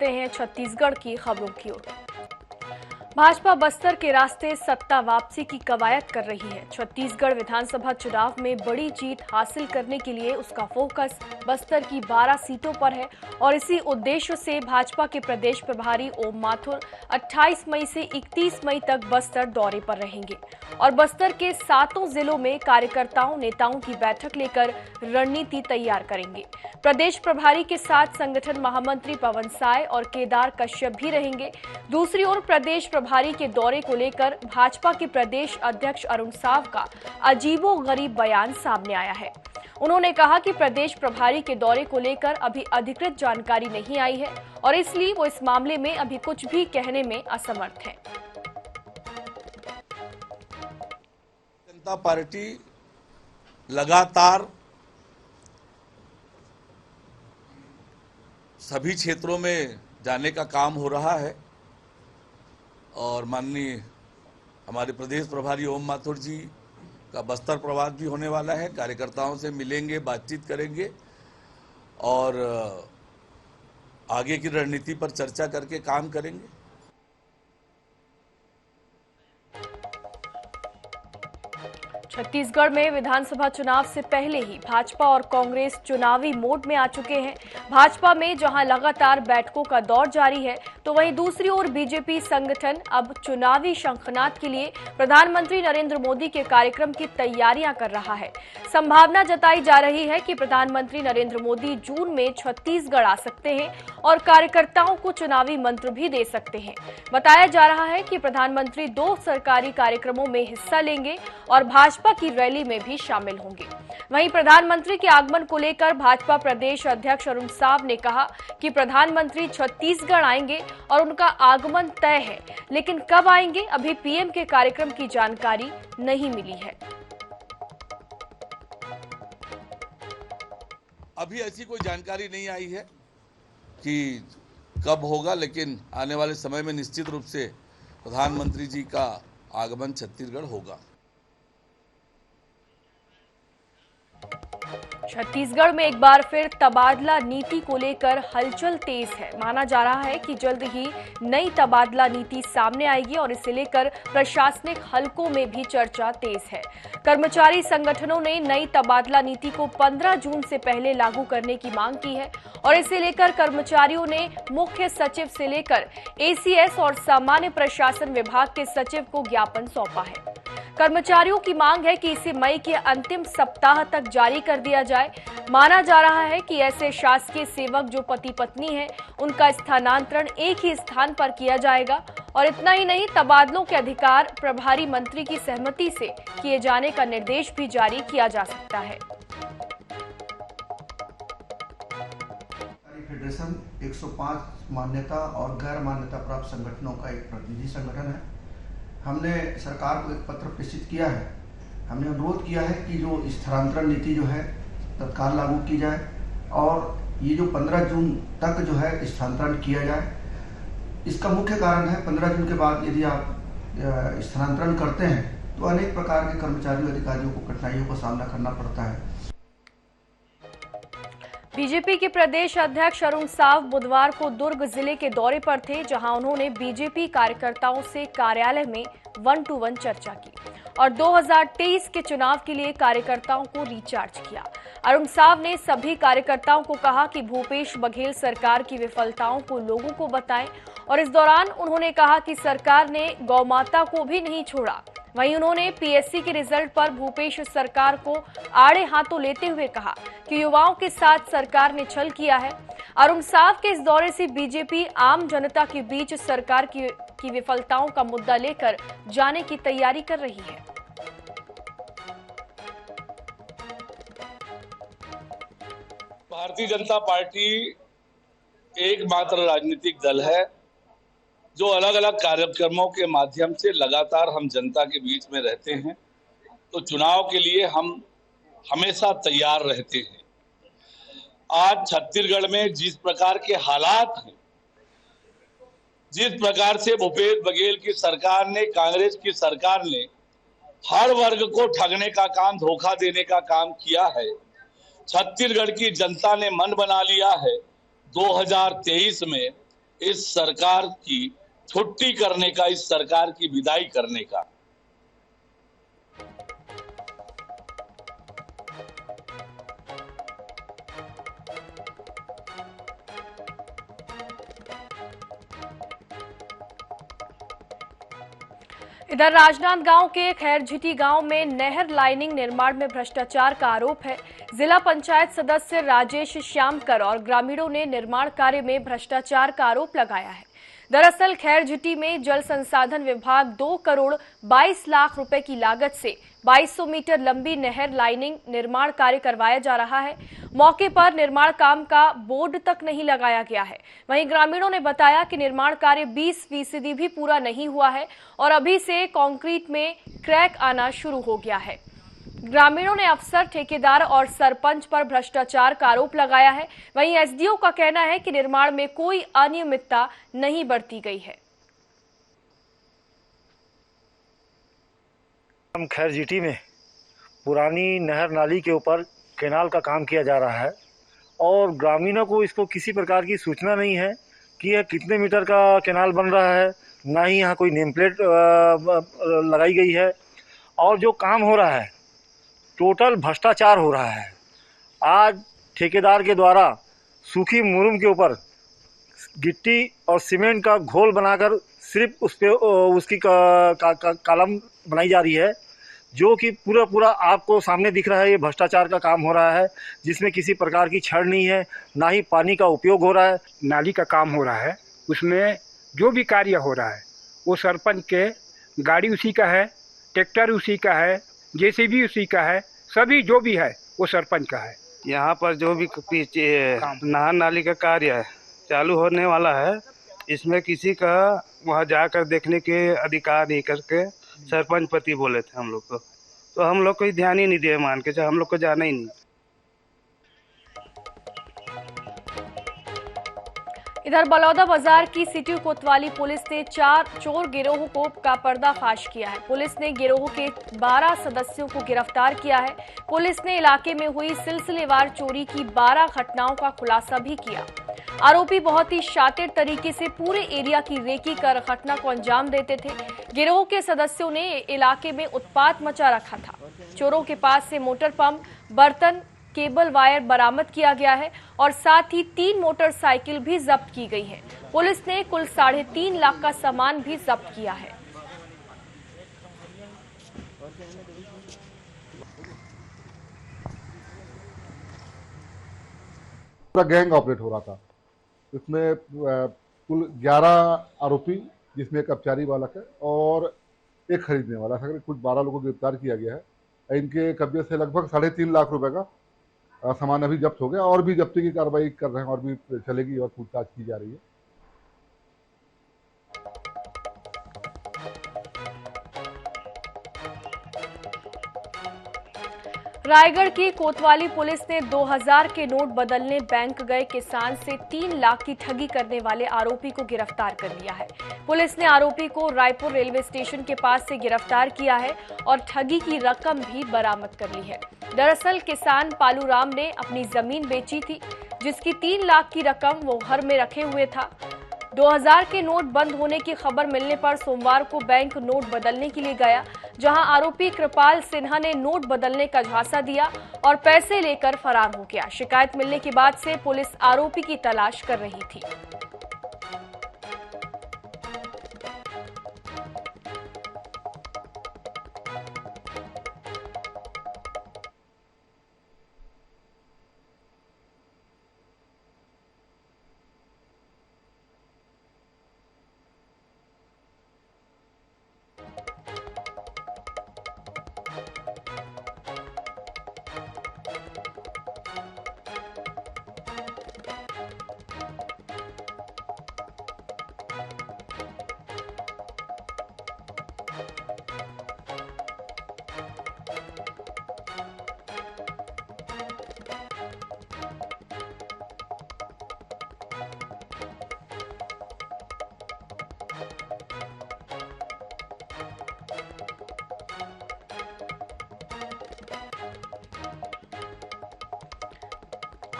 बढ़ते हैं छत्तीसगढ़ की खबरों की ओर। भाजपा बस्तर के रास्ते सत्ता वापसी की कवायद कर रही है। छत्तीसगढ़ विधानसभा चुनाव में बड़ी जीत हासिल करने के लिए उसका फोकस बस्तर की 12 सीटों पर है और इसी उद्देश्य से भाजपा के प्रदेश प्रभारी ओम माथुर 28 मई से 31 मई तक बस्तर दौरे पर रहेंगे और बस्तर के 7 जिलों में कार्यकर्ताओं नेताओं की बैठक लेकर रणनीति तैयार करेंगे। प्रदेश प्रभारी के साथ संगठन महामंत्री पवन साय और केदार कश्यप भी रहेंगे। दूसरी ओर प्रदेश प्रभारी के दौरे को लेकर भाजपा के प्रदेश अध्यक्ष अरुण साव का अजीबोगरीब बयान सामने आया है। उन्होंने कहा कि प्रदेश प्रभारी के दौरे को लेकर अभी अधिकृत जानकारी नहीं आई है और इसलिए वो इस मामले में अभी कुछ भी कहने में असमर्थ हैं। जनता पार्टी लगातार सभी क्षेत्रों में जाने का काम हो रहा है और माननीय हमारे प्रदेश प्रभारी ओम माथुर जी का बस्तर प्रवास भी होने वाला है। कार्यकर्ताओं से मिलेंगे, बातचीत करेंगे और आगे की रणनीति पर चर्चा करके काम करेंगे। छत्तीसगढ़ में विधानसभा चुनाव से पहले ही भाजपा और कांग्रेस चुनावी मोड में आ चुके हैं। भाजपा में जहां लगातार बैठकों का दौर जारी है, तो वहीं दूसरी ओर बीजेपी संगठन अब चुनावी शंखनाद के लिए प्रधानमंत्री नरेंद्र मोदी के कार्यक्रम की तैयारियां कर रहा है। संभावना जताई जा रही है कि प्रधानमंत्री नरेंद्र मोदी जून में छत्तीसगढ़ आ सकते हैं और कार्यकर्ताओं को चुनावी मंत्र भी दे सकते हैं। बताया जा रहा है कि प्रधानमंत्री 2 सरकारी कार्यक्रमों में हिस्सा लेंगे और भाजपा की रैली में भी शामिल होंगे। वहीं प्रधानमंत्री के आगमन को लेकर भाजपा प्रदेश अध्यक्ष अरुण साव ने कहा कि प्रधानमंत्री छत्तीसगढ़ आएंगे और उनका आगमन तय है, लेकिन कब आएंगे अभी पीएम के कार्यक्रम की जानकारी नहीं मिली है। अभी ऐसी कोई जानकारी नहीं आई है कि कब होगा, लेकिन आने वाले समय में निश्चित रूप से प्रधानमंत्री जी का आगमन छत्तीसगढ़ होगा। छत्तीसगढ़ में एक बार फिर तबादला नीति को लेकर हलचल तेज है। माना जा रहा है कि जल्द ही नई तबादला नीति सामने आएगी और इसे लेकर प्रशासनिक हलकों में भी चर्चा तेज है। कर्मचारी संगठनों ने नई तबादला नीति को 15 जून से पहले लागू करने की मांग की है और इसे लेकर कर्मचारियों ने मुख्य सचिव से लेकर एसीएस और सामान्य प्रशासन विभाग के सचिव को ज्ञापन सौंपा है। कर्मचारियों की मांग है कि इसे मई के अंतिम सप्ताह तक जारी कर दिया जाए। माना जा रहा है कि ऐसे शासकीय सेवक जो पति पत्नी हैं, उनका स्थानांतरण एक ही स्थान पर किया जाएगा और इतना ही नहीं, तबादलों के अधिकार प्रभारी मंत्री की सहमति से किए जाने का निर्देश भी जारी किया जा सकता है। फेडरेशन 105 मान्यता और गैर मान्यता प्राप्त संगठनों का एक प्रतिनिधि संगठन है। हमने सरकार को एक पत्र प्रेषित किया है। हमने अनुरोध किया है कि जो स्थानांतरण नीति जो है तत्काल लागू की जाए और ये जो 15 जून तक जो है स्थानांतरण किया जाए। इसका मुख्य कारण है 15 जून के बाद यदि आप स्थानांतरण करते हैं तो अनेक प्रकार के कर्मचारियों अधिकारियों को कठिनाइयों का सामना करना पड़ता है। बीजेपी के प्रदेश अध्यक्ष अरुण साव बुधवार को दुर्ग जिले के दौरे पर थे, जहां उन्होंने बीजेपी कार्यकर्ताओं से कार्यालय में 1-to-1 चर्चा की और 2023 के चुनाव के लिए कार्यकर्ताओं को रिचार्ज किया। अरुण साव ने सभी कार्यकर्ताओं को कहा कि भूपेश बघेल सरकार की विफलताओं को लोगों को बताएं और इस दौरान उन्होंने कहा कि सरकार ने गौ माता को भी नहीं छोड़ा। वहीं उन्होंने पीएससी के रिजल्ट पर भूपेश सरकार को आड़े हाथों लेते हुए कहा कि युवाओं के साथ सरकार ने छल किया है। अरुण साव के इस दौरे से बीजेपी आम जनता के बीच सरकार की विफलताओं का मुद्दा लेकर जाने की तैयारी कर रही है। भारतीय जनता पार्टी एकमात्र राजनीतिक दल है जो अलग अलग कार्यक्रमों के माध्यम से लगातार हम जनता के बीच में रहते हैं, तो चुनाव के लिए हम हमेशा तैयार रहते हैं। आज छत्तीसगढ़ में जिस प्रकार के हालात हैं, जिस प्रकार से भूपेश बघेल की सरकार ने, कांग्रेस की सरकार ने हर वर्ग को ठगने का काम, धोखा देने का काम किया है, छत्तीसगढ़ की जनता ने मन बना लिया है 2023 में इस सरकार की छुट्टी करने का, इस सरकार की विदाई करने का। इधर राजनांदगांव के खैरझिटी गांव में नहर लाइनिंग निर्माण में भ्रष्टाचार का आरोप है। जिला पंचायत सदस्य राजेश श्यामकर और ग्रामीणों ने निर्माण कार्य में भ्रष्टाचार का आरोप लगाया है। दरअसल खैरझिटी में जल संसाधन विभाग 2 करोड़ 22 लाख रुपए की लागत से 2200 मीटर लंबी नहर लाइनिंग निर्माण कार्य करवाया जा रहा है। मौके पर निर्माण काम का बोर्ड तक नहीं लगाया गया है। वहीं ग्रामीणों ने बताया कि निर्माण कार्य 20% भी पूरा नहीं हुआ है और अभी से कंक्रीट में क्रैक आना शुरू हो गया है। ग्रामीणों ने अफसर, ठेकेदार और सरपंच पर भ्रष्टाचार का आरोप लगाया है। वहीं एसडीओ का कहना है कि निर्माण में कोई अनियमितता नहीं बरती गई है। हम खैरझिटी में पुरानी नहर नाली के ऊपर कैनाल का काम किया जा रहा है और ग्रामीणों को इसको किसी प्रकार की सूचना नहीं है कि यह कितने मीटर का कैनाल बन रहा है, ना ही यहाँ कोई नेम प्लेट लगाई गई है और जो काम हो रहा है टोटल भ्रष्टाचार हो रहा है। आज ठेकेदार के द्वारा सूखी मुरुम के ऊपर गिट्टी और सीमेंट का घोल बनाकर सिर्फ उस पे उसकी कॉलम बनाई जा रही है, जो कि पूरा आपको सामने दिख रहा है। ये भ्रष्टाचार का काम हो रहा है जिसमें किसी प्रकार की छड़ नहीं है, ना ही पानी का उपयोग हो रहा है। नाली का काम हो रहा है, उसमें जो भी कार्य हो रहा है वो सरपंच के, गाड़ी उसी का है, ट्रैक्टर उसी का है, जेसीबी उसी का है, सभी जो भी है वो सरपंच का है। यहाँ पर जो भी नहर नाली का कार्य है चालू होने वाला है, इसमें किसी का वहाँ जाकर देखने के अधिकार नहीं करके सरपंच पति बोले थे हम लोग को, तो हम लोग कोई ध्यान ही नहीं दिए, मान के हम लोग को जाना ही नहीं। इधर बलौदा बाजार की सिटी कोतवाली पुलिस ने 4 चोर गिरोह का पर्दाफाश किया है। पुलिस ने गिरोह के 12 सदस्यों को गिरफ्तार किया है। पुलिस ने इलाके में हुई सिलसिलेवार चोरी की 12 घटनाओं का खुलासा भी किया। आरोपी बहुत ही शातिर तरीके से पूरे एरिया की रेकी कर घटना को अंजाम देते थे। गिरोह के सदस्यों ने इलाके में उत्पात मचा रखा था। चोरों के पास से मोटर पंप, बर्तन, केबल वायर बरामद किया गया है और साथ ही 3 मोटरसाइकिल भी जब्त की गई है। पुलिस ने कुल 3.5 लाख का सामान भी जब्त किया है। पूरा गैंग ऑपरेट हो रहा था। इसमें कुल 11 आरोपी, जिसमें एक अपचारी बालक है और एक खरीदने वाला है। कुछ 12 लोगों को गिरफ्तार किया गया है। इनके कब्जे से लगभग 3.5 लाख रुपए का सामान अभी जब्त हो गया और भी जब्ती की कार्रवाई कर रहे हैं और भी चलेगी और पूछताछ की जा रही है। रायगढ़ की कोतवाली पुलिस ने 2000 के नोट बदलने बैंक गए किसान से 3 लाख की ठगी करने वाले आरोपी को गिरफ्तार कर लिया है। पुलिस ने आरोपी को रायपुर रेलवे स्टेशन के पास से गिरफ्तार किया है और ठगी की रकम भी बरामद कर ली है। दरअसल किसान पालूराम ने अपनी जमीन बेची थी, जिसकी 3 लाख की रकम वो घर में रखे हुए था। 2000 के नोट बंद होने की खबर मिलने पर सोमवार को बैंक नोट बदलने के लिए गया, जहां आरोपी कृपाल सिन्हा ने नोट बदलने का झांसा दिया और पैसे लेकर फरार हो गया। शिकायत मिलने के बाद से पुलिस आरोपी की तलाश कर रही थी।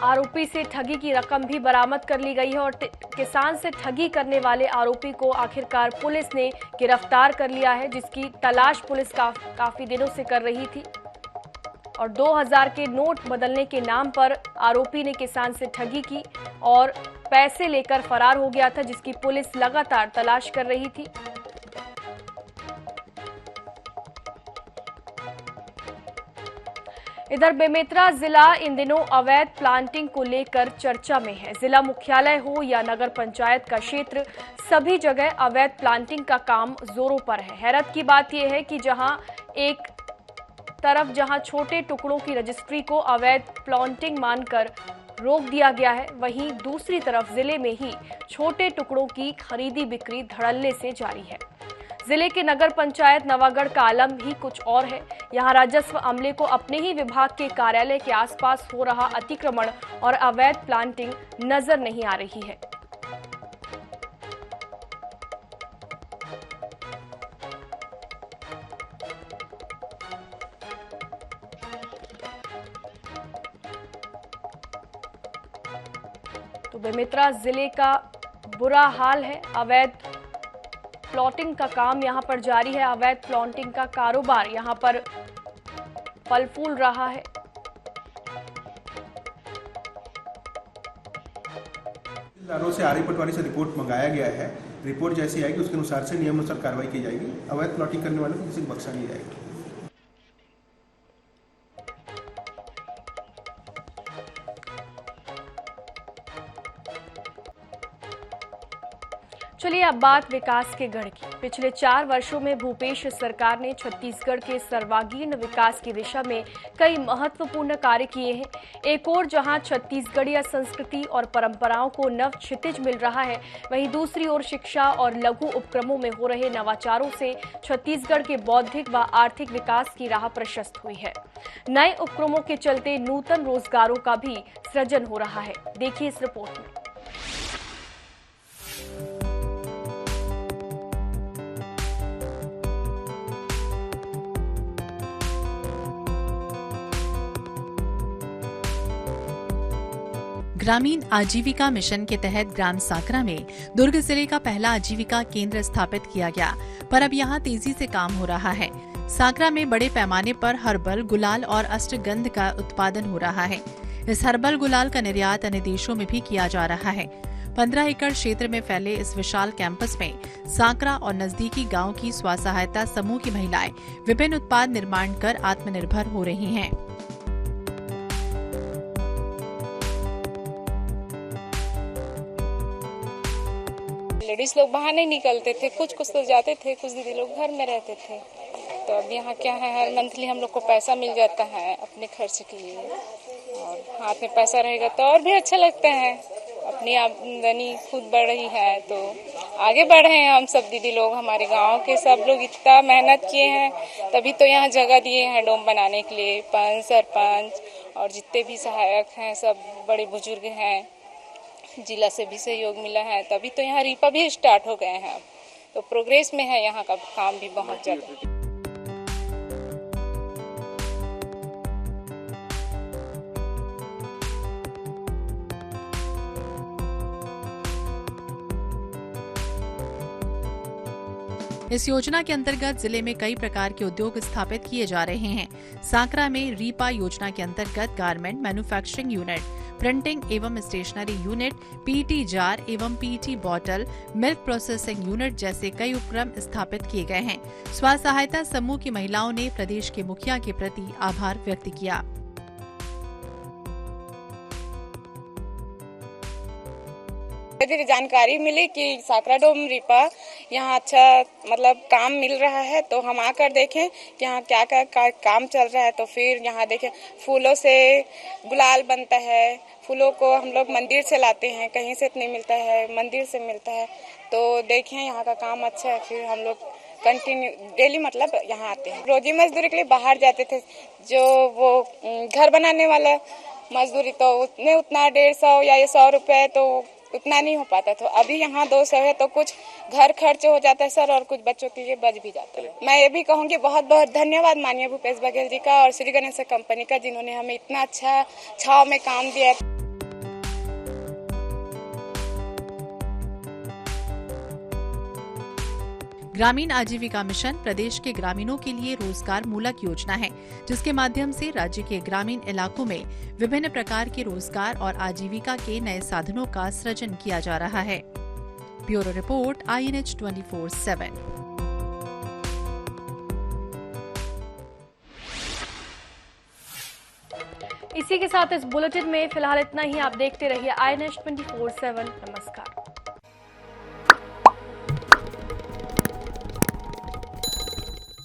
आरोपी से ठगी की रकम भी बरामद कर ली गई है और किसान से ठगी करने वाले आरोपी को आखिरकार पुलिस ने गिरफ्तार कर लिया है, जिसकी तलाश पुलिस काफी दिनों से कर रही थी। और 2000 के नोट बदलने के नाम पर आरोपी ने किसान से ठगी की और पैसे लेकर फरार हो गया था, जिसकी पुलिस लगातार तलाश कर रही थी। इधर बेमेतरा जिला इन दिनों अवैध प्लांटिंग को लेकर चर्चा में है। जिला मुख्यालय हो या नगर पंचायत का क्षेत्र, सभी जगह अवैध प्लांटिंग का काम जोरों पर है। हैरत की बात यह है कि एक तरफ जहां छोटे टुकड़ों की रजिस्ट्री को अवैध प्लांटिंग मानकर रोक दिया गया है, वहीं दूसरी तरफ जिले में ही छोटे टुकड़ों की खरीदी बिक्री धड़ल्ले से जारी है। जिले के नगर पंचायत नवागढ़ का आलम ही कुछ और है। यहां राजस्व अमले को अपने ही विभाग के कार्यालय के आसपास हो रहा अतिक्रमण और अवैध प्लांटिंग नजर नहीं आ रही है। तो बेमेतरा जिले का बुरा हाल है। अवैध प्लॉटिंग का काम यहां पर जारी है। अवैध प्लॉटिंग का कारोबार यहां पर फल फूल रहा है। दारों से आरई पटवारी से रिपोर्ट मंगाया गया है। रिपोर्ट जैसी आएगी उसके अनुसार से नियम अनुसार कार्रवाई की जाएगी। अवैध प्लॉटिंग करने वालों को किसी को बख्शा नहीं जाएगा। चलिए अब बात विकास के गढ़ की। पिछले 4 वर्षों में भूपेश सरकार ने छत्तीसगढ़ के सर्वांगीण विकास की दिशा में कई महत्वपूर्ण कार्य किए हैं। एक ओर जहां छत्तीसगढ़िया संस्कृति और परंपराओं को नव क्षितिज मिल रहा है, वहीं दूसरी ओर शिक्षा और लघु उपक्रमों में हो रहे नवाचारों से छत्तीसगढ़ के बौद्धिक व आर्थिक विकास की राह प्रशस्त हुई है। नए उपक्रमों के चलते नूतन रोजगारों का भी सृजन हो रहा है। देखिए इस रिपोर्ट में। ग्रामीण आजीविका मिशन के तहत ग्राम साकरा में दुर्ग जिले का पहला आजीविका केंद्र स्थापित किया गया, पर अब यहां तेजी से काम हो रहा है। साकरा में बड़े पैमाने पर हर्बल, गुलाल और अष्टगंध का उत्पादन हो रहा है। इस हर्बल गुलाल का निर्यात अन्य देशों में भी किया जा रहा है। 15 एकड़ क्षेत्र में फैले इस विशाल कैंपस में साकरा और नजदीकी गांव की स्व सहायता समूह की महिलाएं विभिन्न उत्पाद निर्माण कर आत्मनिर्भर हो रही हैं। लेडीज लोग बाहर नहीं निकलते थे, कुछ तो जाते थे, कुछ दीदी लोग घर में रहते थे। तो अब यहाँ क्या है, हर मंथली हम लोग को पैसा मिल जाता है अपने खर्च के लिए, और हाथ में पैसा रहेगा तो और भी अच्छा लगता है। अपनी आमदनी खुद बढ़ रही है तो आगे बढ़ रहे हैं हम सब दीदी लोग। हमारे गांव के सब लोग इतना मेहनत किए हैं, तभी तो यहाँ जगह दिए हैं डोम बनाने के लिए। पंच, सरपंच और जितने भी सहायक हैं, सब बड़े बुजुर्ग हैं, जिला से भी सहयोग मिला है, तभी तो यहाँ रीपा भी स्टार्ट हो गए हैं। तो प्रोग्रेस में है यहाँ का काम भी बहुत ज्यादा। इस योजना के अंतर्गत जिले में कई प्रकार के उद्योग स्थापित किए जा रहे हैं। साकरा में रीपा योजना के अंतर्गत गारमेंट मैन्युफैक्चरिंग यूनिट, प्रिंटिंग एवं स्टेशनरी यूनिट, पीटी जार एवं PT bottle, milk processing unit जैसे कई उपक्रम स्थापित किए गए हैं। स्व सहायता समूह की महिलाओं ने प्रदेश के मुखिया के प्रति आभार व्यक्त किया। जानकारी मिली कि साकरा डोम रीपा यहाँ अच्छा मतलब काम मिल रहा है, तो हम आकर देखें कि यहाँ क्या क्या काम चल रहा है। तो फिर यहाँ देखें फूलों से गुलाल बनता है। फूलों को हम लोग मंदिर से लाते हैं, कहीं से नहीं मिलता है, मंदिर से मिलता है। तो देखें यहाँ का काम अच्छा है, फिर हम लोग कंटिन्यू डेली मतलब यहाँ आते हैं। रोजी मजदूरी के लिए बाहर जाते थे, जो वो घर बनाने वाला मजदूरी तो उतना 150 या 100 रुपये तो उतना नहीं हो पाता। तो अभी यहाँ 200 है, तो कुछ घर खर्च हो जाता है सर, और कुछ बच्चों के लिए बच भी जाता है। मैं ये भी कहूँगी बहुत बहुत धन्यवाद माननीय भूपेश बघेल जी का और श्री गणेश कंपनी का, जिन्होंने हमें इतना अच्छा छाव में काम दिया। ग्रामीण आजीविका मिशन प्रदेश के ग्रामीणों के लिए रोजगार मूलक योजना है, जिसके माध्यम से राज्य के ग्रामीण इलाकों में विभिन्न प्रकार के रोजगार और आजीविका के नए साधनों का सृजन किया जा रहा है। Bureau report INH 24/7। इसी के साथ इस बुलेटिन में फिलहाल इतना ही। आप देखते रहिए INH 24/7। नमस्कार।